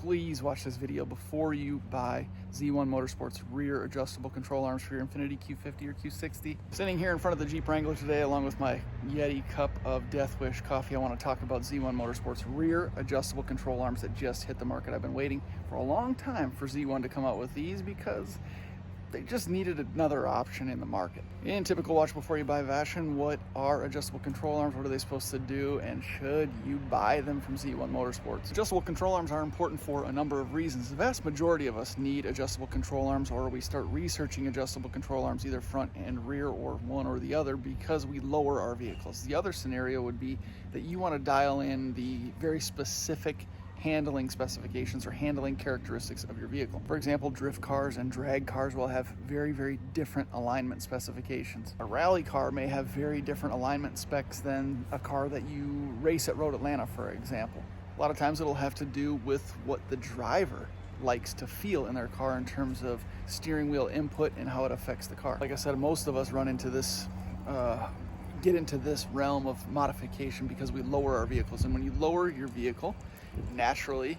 please watch this video before you buy Z1 Motorsports rear adjustable control arms for your Infiniti Q50 or Q60. Sitting here in front of the Jeep Wrangler today along with my Yeti cup of Death Wish coffee, I want to talk about Z1 Motorsports rear adjustable control arms that just hit the market. I've been waiting for a long time for Z1 to come out with these because they just needed another option in the market. In typical watch before you buy fashion, what are adjustable control arms? What are they supposed to do? And should you buy them from Z1 Motorsports? Adjustable control arms are important for a number of reasons. The vast majority of us need adjustable control arms, or we start researching adjustable control arms, either front and rear or one or the other, because we lower our vehicles. The other scenario would be that you want to dial in the very specific handling specifications or handling characteristics of your vehicle. For example, drift cars and drag cars will have very, very different alignment specifications. A rally car may have very different alignment specs than a car that you race at Road Atlanta, for example. A lot of times it'll have to do with what the driver likes to feel in their car in terms of steering wheel input and how it affects the car. Like I said, most of us run into this get into this realm of modification because we lower our vehicles. And when you lower your vehicle, naturally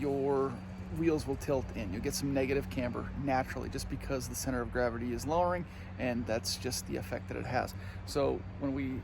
your wheels will tilt in. You'll get some negative camber naturally just because the center of gravity is lowering, and that's just the effect that it has. So when we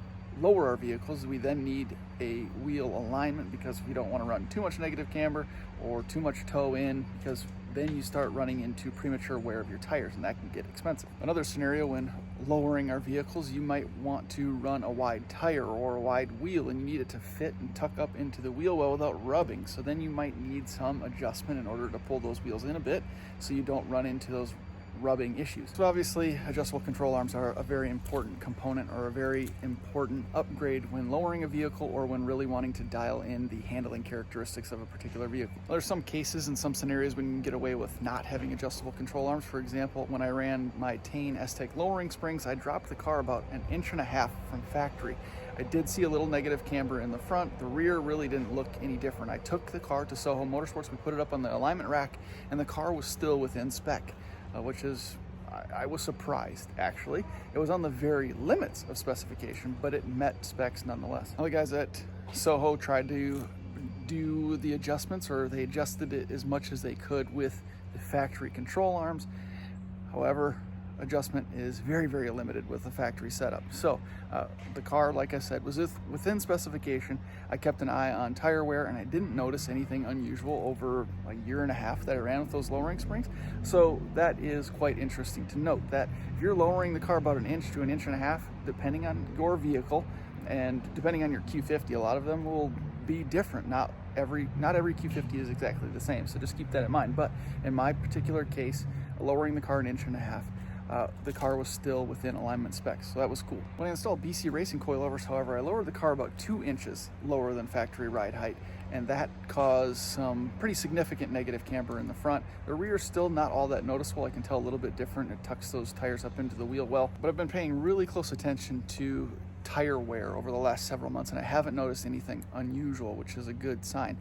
lower our vehicles, we then need a wheel alignment because we don't want to run too much negative camber or too much toe in, because then you start running into premature wear of your tires, and that can get expensive. Another scenario, when lowering our vehicles, you might want to run a wide tire or a wide wheel, and you need it to fit and tuck up into the wheel well without rubbing. So then you might need some adjustment in order to pull those wheels in a bit so you don't run into those rubbing issues. So obviously adjustable control arms are a very important component or a very important upgrade when lowering a vehicle or when really wanting to dial in the handling characteristics of a particular vehicle. There's some cases and some scenarios when you can get away with not having adjustable control arms. For example, when I ran my Tane S-Tech lowering springs, I dropped the car about 1.5 inches from factory. I did see a little negative camber in the front. The rear really didn't look any different. I took the car to Soho Motorsports, we put it up on the alignment rack, and the car was still within spec. Which is, I was surprised actually. It was on the very limits of specification, but it met specs nonetheless. Now the guys at Soho tried to do the adjustments, or they adjusted it as much as they could with the factory control arms. However, adjustment is very, very limited with the factory setup. So the car, like I said, was within specification. I kept an eye on tire wear, and I didn't notice anything unusual over 1.5 years that I ran with those lowering springs. So that is quite interesting to note, that if you're lowering the car about 1 inch to 1.5 inches, depending on your vehicle and depending on your Q50, a lot of them will be different. Not every Q50 is exactly the same, so just keep that in mind. But in my particular case, lowering the car 1.5 inches, the car was still within alignment specs, so that was cool. When I installed BC Racing coilovers, however, I lowered the car about 2 inches lower than factory ride height, and that caused some pretty significant negative camber in the front. The rear is still not all that noticeable. I can tell a little bit different. It tucks those tires up into the wheel well, but I've been paying really close attention to tire wear over the last several months, and I haven't noticed anything unusual, which is a good sign.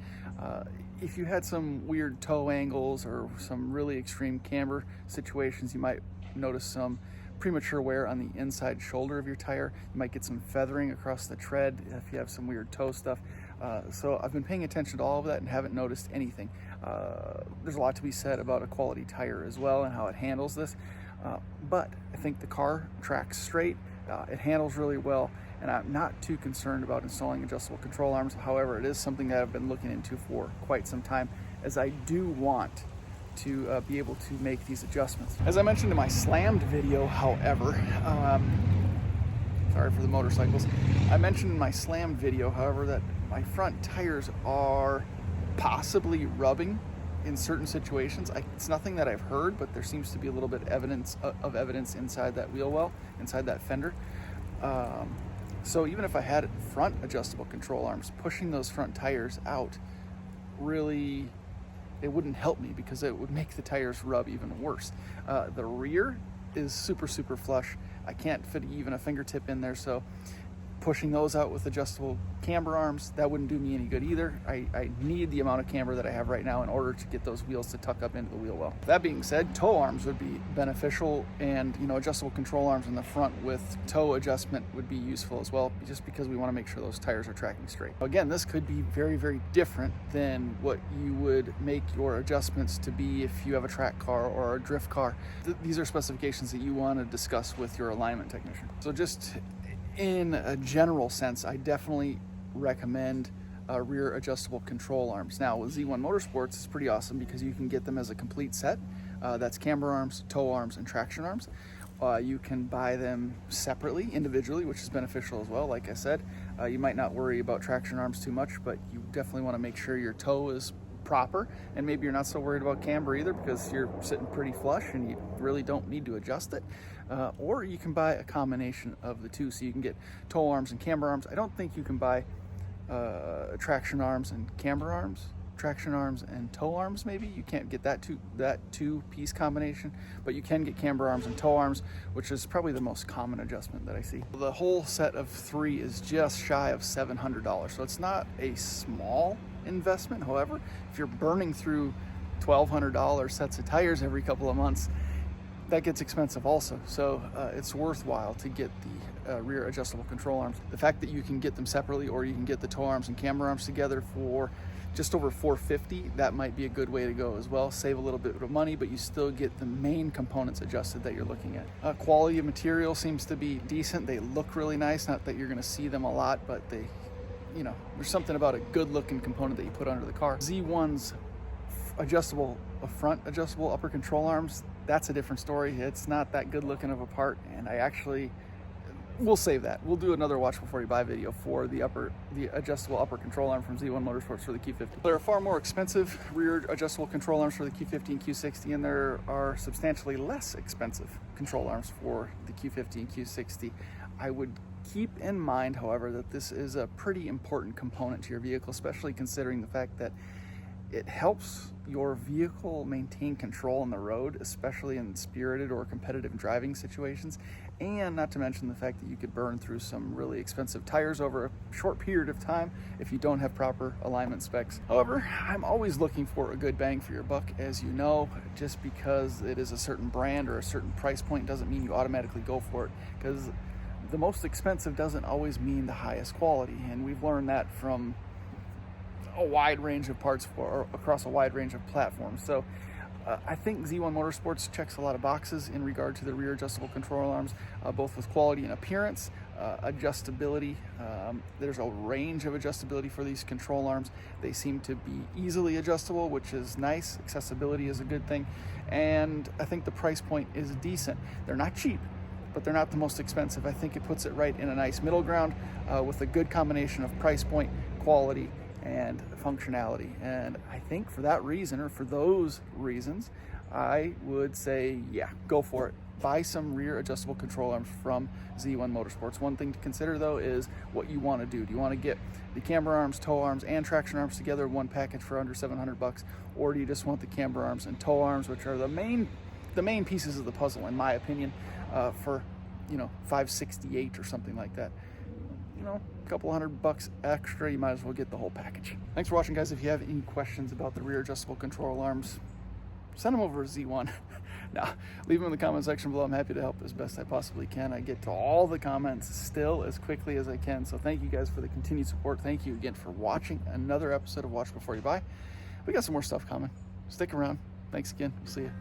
If you had some weird toe angles or some really extreme camber situations, you might notice some premature wear on the inside shoulder of your tire. You might get some feathering across the tread if you have some weird toe stuff. So I've been paying attention to all of that and haven't noticed anything. There's a lot to be said about a quality tire as well and how it handles this. But I think the car tracks straight. It handles really well, and I'm not too concerned about installing adjustable control arms. However, it is something that I've been looking into for quite some time, as I do want to be able to make these adjustments. As I mentioned in my slammed video, however, sorry for the motorcycles. I mentioned in my slammed video, however, that my front tires are possibly rubbing in certain situations. It's nothing that I've heard, but there seems to be a little bit of evidence inside that wheel well, inside that fender. So even if I had front adjustable control arms, pushing those front tires out really, it wouldn't help me because it would make the tires rub even worse. The rear is super, super flush. I can't fit even a fingertip in there, so pushing those out with adjustable camber arms, that wouldn't do me any good either. I need the amount of camber that I have right now in order to get those wheels to tuck up into the wheel well. That being said, toe arms would be beneficial, and adjustable control arms in the front with toe adjustment would be useful as well, just because we want to make sure those tires are tracking straight. Again, this could be very, very different than what you would make your adjustments to be if you have a track car or a drift car. These are specifications that you want to discuss with your alignment technician. So just in a general sense, I definitely recommend rear adjustable control arms. Now with Z1 Motorsports, it's pretty awesome because you can get them as a complete set. That's camber arms, toe arms, and traction arms. You can buy them separately, individually, which is beneficial as well. Like I said, you might not worry about traction arms too much, but you definitely want to make sure your toe is proper, and maybe you're not so worried about camber either because you're sitting pretty flush and you really don't need to adjust it. Or you can buy a combination of the two, so you can get toe arms and camber arms. I don't think you can buy traction arms and camber arms, traction arms and toe arms. Maybe you can't get that two-piece combination, but you can get camber arms and toe arms, which is probably the most common adjustment that I see. The whole set of 3 is just shy of $700, so it's not a small investment. However, if you're burning through $1,200 sets of tires every couple of months, that gets expensive also. So it's worthwhile to get the rear adjustable control arms. The fact that you can get them separately, or you can get the toe arms and camber arms together for just over $450, that might be a good way to go as well. Save a little bit of money, but you still get the main components adjusted that you're looking at. Quality of material seems to be decent. They look really nice. Not that you're going to see them a lot, but they, there's something about a good looking component that you put under the car. Z1's front adjustable upper control arms, that's a different story. It's not that good looking of a part, and we'll save that. We'll do another watch before you buy video for the adjustable upper control arm from Z1 Motorsports for the Q50. There are far more expensive rear adjustable control arms for the Q50 and Q60, and there are substantially less expensive control arms for the Q50 and Q60. I would keep in mind, however, that this is a pretty important component to your vehicle, especially considering the fact that it helps your vehicle maintain control on the road, especially in spirited or competitive driving situations, and not to mention the fact that you could burn through some really expensive tires over a short period of time if you don't have proper alignment specs. However, I'm always looking for a good bang for your buck, as you know. Just because it is a certain brand or a certain price point doesn't mean you automatically go for it, because the most expensive doesn't always mean the highest quality, and we've learned that from a wide range of parts across a wide range of platforms. So I think Z1 Motorsports checks a lot of boxes in regard to the rear adjustable control arms, both with quality and appearance, adjustability. There's a range of adjustability for these control arms. They seem to be easily adjustable, which is nice. Accessibility is a good thing, and I think the price point is decent. They're not cheap, but they're not the most expensive. I think it puts it right in a nice middle ground with a good combination of price point, quality, and functionality. And I think for that reason, or for those reasons, I would say, yeah, go for it. Buy some rear adjustable control arms from Z1 Motorsports. One thing to consider though is what you want to do. Do you want to get the camber arms, toe arms, and traction arms together in one package for under $700, or do you just want the camber arms and toe arms, which are the main pieces of the puzzle, in my opinion, for $568 or something like that? A couple $100 extra, you might as well get the whole package. Thanks for watching, guys. If you have any questions about the rear adjustable control arms, send them over to Z1. Now, leave them in the comment section below. I'm happy to help as best I possibly can. I get to all the comments still as quickly as I can, so thank you guys for the continued support. Thank you again for watching another episode of Watch Before You Buy. We got some more stuff coming. Stick around. Thanks again. We'll see you.